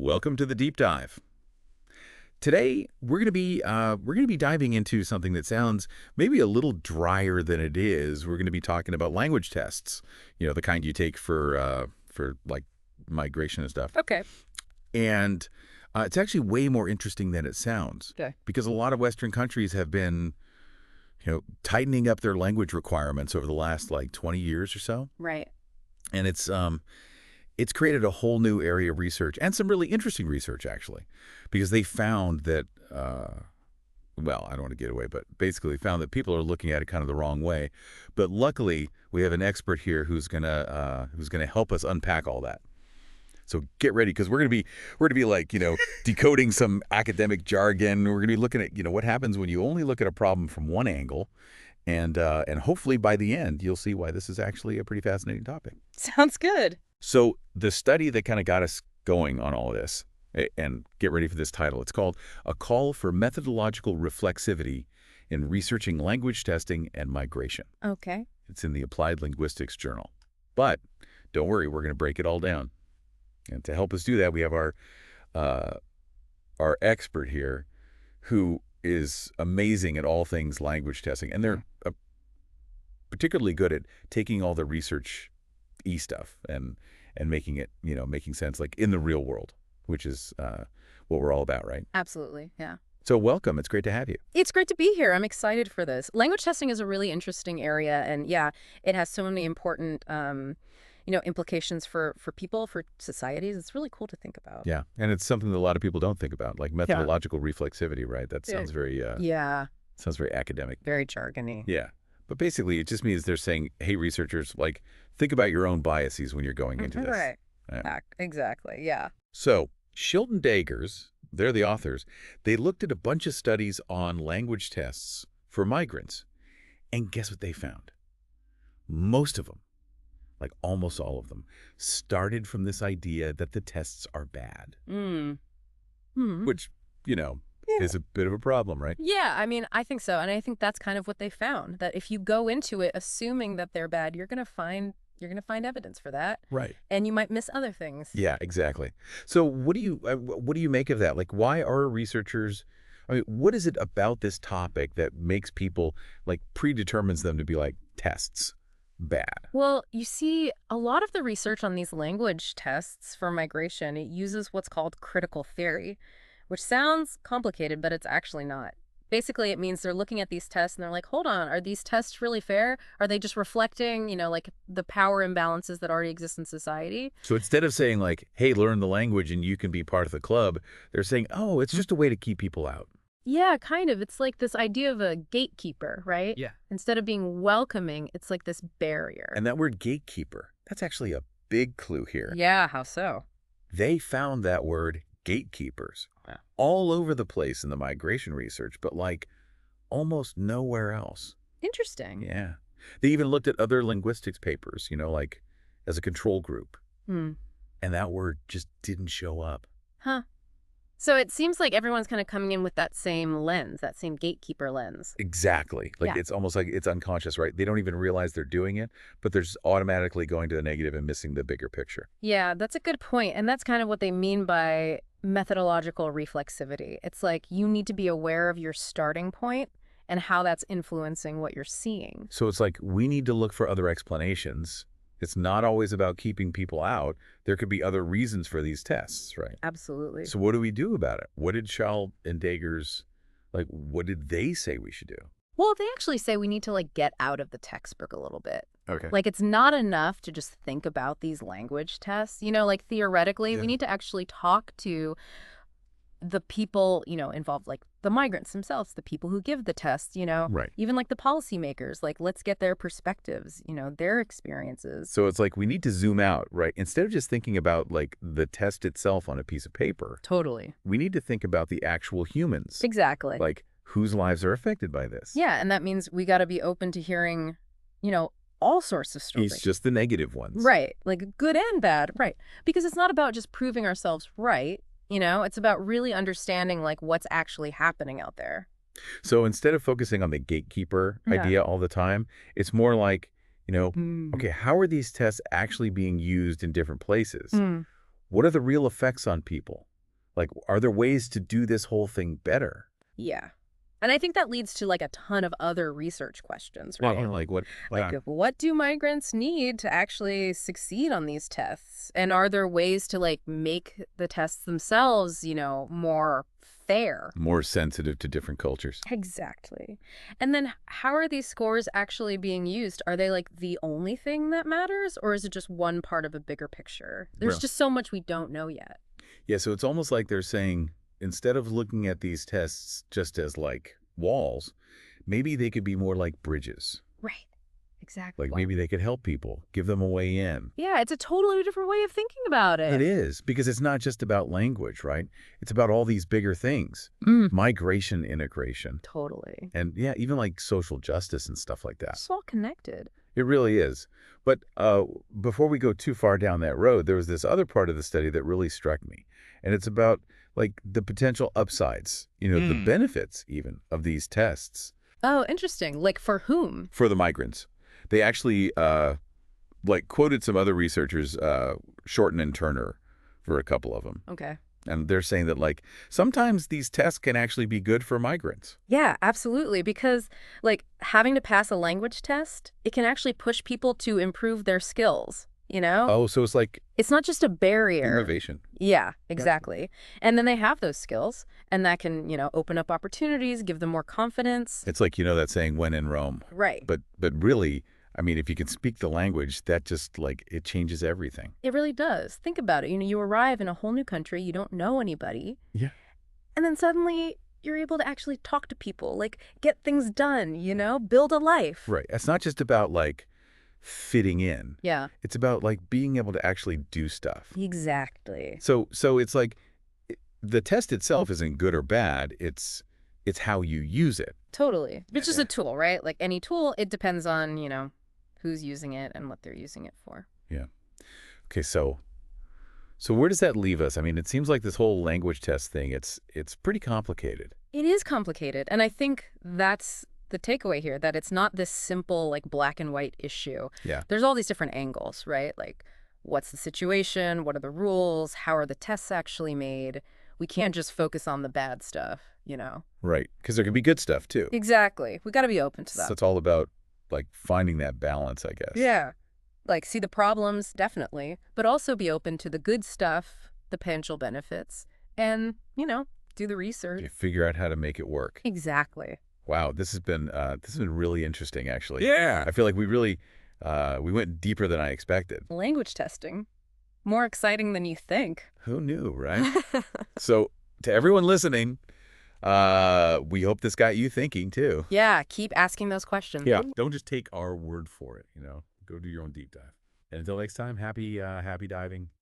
Welcome to the deep dive. Today we're gonna be diving into something that sounds maybe a little drier than it is. We're gonna be talking about language tests, the kind you take for like migration and stuff. Okay. And it's actually way more interesting than it sounds. Okay. Because a lot of Western countries have been, tightening up their language requirements over the last like 20 years or so. Right. And it's created a whole new area of research and some really interesting research, actually, because they found that, well, I don't want to get away, but basically found that people are looking at it kind of the wrong way. But luckily, we have an expert here who's gonna help us unpack all that. So get ready, because we're gonna be like, decoding some academic jargon. We're gonna be looking at, what happens when you only look at a problem from one angle, and hopefully by the end you'll see why this is actually a pretty fascinating topic. Sounds good. So the study that kind of got us going on all this, and get ready for this title, it's called A Call for Methodological Reflexivity in Researching Language Testing and Migration. Okay. It's in the Applied Linguistics journal. But don't worry, we're going to break it all down. And to help us do that, we have our expert here who is amazing at all things language testing. And they're particularly good at taking all the research-y stuff and making it, making sense like in the real world, which is what we're all about, right? Absolutely. Yeah. So welcome. It's great to have you. It's great to be here. I'm excited for this. Language testing is a really interesting area. And yeah, it has so many important, implications for people, for societies. It's really cool to think about. Yeah. And it's something that a lot of people don't think about, like methodological reflexivity, right? That sounds very, sounds very academic. Very jargony. Yeah. But basically, it just means they're saying, hey, researchers, like, think about your own biases when you're going into this. Right. Yeah. Exactly. Yeah. So Schildt and Deygers, they're the authors, they looked at a bunch of studies on language tests for migrants. And guess what they found? Most of them, like almost all of them, started from this idea that the tests are bad. Which, is a bit of a problem, right? Yeah, I mean, I think so. And I think that's kind of what they found, that if you go into it assuming that they're bad, you're going to find evidence for that. Right. And you might miss other things. Yeah, exactly. So what do you make of that? Like, why are researchers, what is it about this topic that makes people, like, predetermines them to be like tests bad? Well, you see, a lot of the research on these language tests for migration, it uses what's called critical theory, which sounds complicated, but it's actually not. Basically, it means they're looking at these tests and they're like, hold on, are these tests really fair? Are they just reflecting, like the power imbalances that already exist in society? So instead of saying like, hey, learn the language and you can be part of the club, they're saying, oh, it's just a way to keep people out. Yeah, kind of. It's like this idea of a gatekeeper, right? Yeah. Instead of being welcoming, it's like this barrier. And that word gatekeeper, that's actually a big clue here. Yeah, how so? They found that word gatekeepers all over the place in the migration research, but like almost nowhere else. Interesting. Yeah. They even looked at other linguistics papers, like as a control group. And that word just didn't show up. Huh. So it seems like everyone's kind of coming in with that same lens, that same gatekeeper lens. Exactly. Like It's almost like it's unconscious, right? They don't even realize they're doing it, but they're just automatically going to the negative and missing the bigger picture. Yeah, that's a good point. And that's kind of what they mean by methodological reflexivity. It's like you need to be aware of your starting point and how that's influencing what you're seeing. So it's like we need to look for other explanations. It's not always about keeping people out. There could be other reasons for these tests, right? Absolutely. So what do we do about it? What did Schildt and Deygers, what did they say we should do? Well, they actually say we need to get out of the textbook a little bit. Okay. It's not enough to just think about these language tests. Theoretically, we need to actually talk to the people, involved, like the migrants themselves, the people who give the test, Right. even like the policymakers, let's get their perspectives, their experiences. So it's like we need to zoom out, right? Instead of just thinking about like the test itself on a piece of paper. Totally. We need to think about the actual humans. Exactly. Like whose lives are affected by this. Yeah, and that means we got to be open to hearing, all sorts of stories. It's just the negative ones. Right. Like good and bad. Right. Because it's not about just proving ourselves right. It's about really understanding what's actually happening out there. So instead of focusing on the gatekeeper idea all the time, it's more like, okay, how are these tests actually being used in different places? What are the real effects on people? Like, are there ways to do this whole thing better? Yeah. And I think that leads to like a ton of other research questions, right? Like what? Like, what do migrants need to actually succeed on these tests? And are there ways to like make the tests themselves, more fair? More sensitive to different cultures. Exactly. And then how are these scores actually being used? Are they like the only thing that matters, or is it just one part of a bigger picture? There's Well, just so much we don't know yet. yeah, so it's almost like they're saying, instead of looking at these tests just as like walls, maybe they could be more like bridges. Right. Exactly. Like maybe they could help people, give them a way in. Yeah, it's a totally different way of thinking about It it. is, because it's not just about language, right? It's about all these bigger things. Mm. Migration, integration, Totally. and yeah, even like social justice and stuff like that. It's all connected. It really is. But before we go too far down that road, there was this other part of the study that really struck me. And it's about like the potential upsides, the benefits even of these tests Oh, interesting. Like for whom? for the migrants. They actually like quoted some other researchers, Shorten and Turner, for a couple of them. Okay. And they're saying that like sometimes these tests can actually be good for migrants. Yeah, absolutely. Because like having to pass a language test, it can actually push people to improve their skills, Oh, so it's like It's not just a barrier. innovation. Yeah, exactly. And then they have those skills, and that can, open up opportunities, give them more confidence. It's like, that saying, when in Rome. Right. But really, I mean, if you can speak the language, that just like it changes everything. It really does. Think about it. You arrive in a whole new country, you don't know anybody, Yeah. and then suddenly you're able to actually talk to people, like get things done, build a life. Right. It's not just about like fitting in. Yeah, It's about like being able to actually do stuff. exactly. So it's like the test itself isn't good or bad. It's how you use it. Totally. It's just a tool, right? Like any tool, it depends on, who's using it and what they're using it for. Yeah. Okay, so where does that leave us? I mean, it seems like this whole language test thing, it's pretty complicated. It is complicated, and I think that's the takeaway here, that it's not this simple, like, black and white issue. Yeah. There's all these different angles, right? Like, what's the situation? What are the rules? How are the tests actually made? We can't just focus on the bad stuff, Right. Because there can be good stuff too. Exactly. We got to be open to that. So it's all about like finding that balance, I guess. Yeah. Like, see the problems, definitely, but also be open to the good stuff, the potential benefits, and, do the research. You figure out how to make it work. Exactly. Wow, this has been really interesting, actually. Yeah. I feel like we really we went deeper than I expected. Language testing. More exciting than you think. Who knew, right? So to everyone listening, we hope this got you thinking too. Yeah, keep asking those questions. Yeah. Don't just take our word for it, Go do your own deep dive. And until next time, happy diving.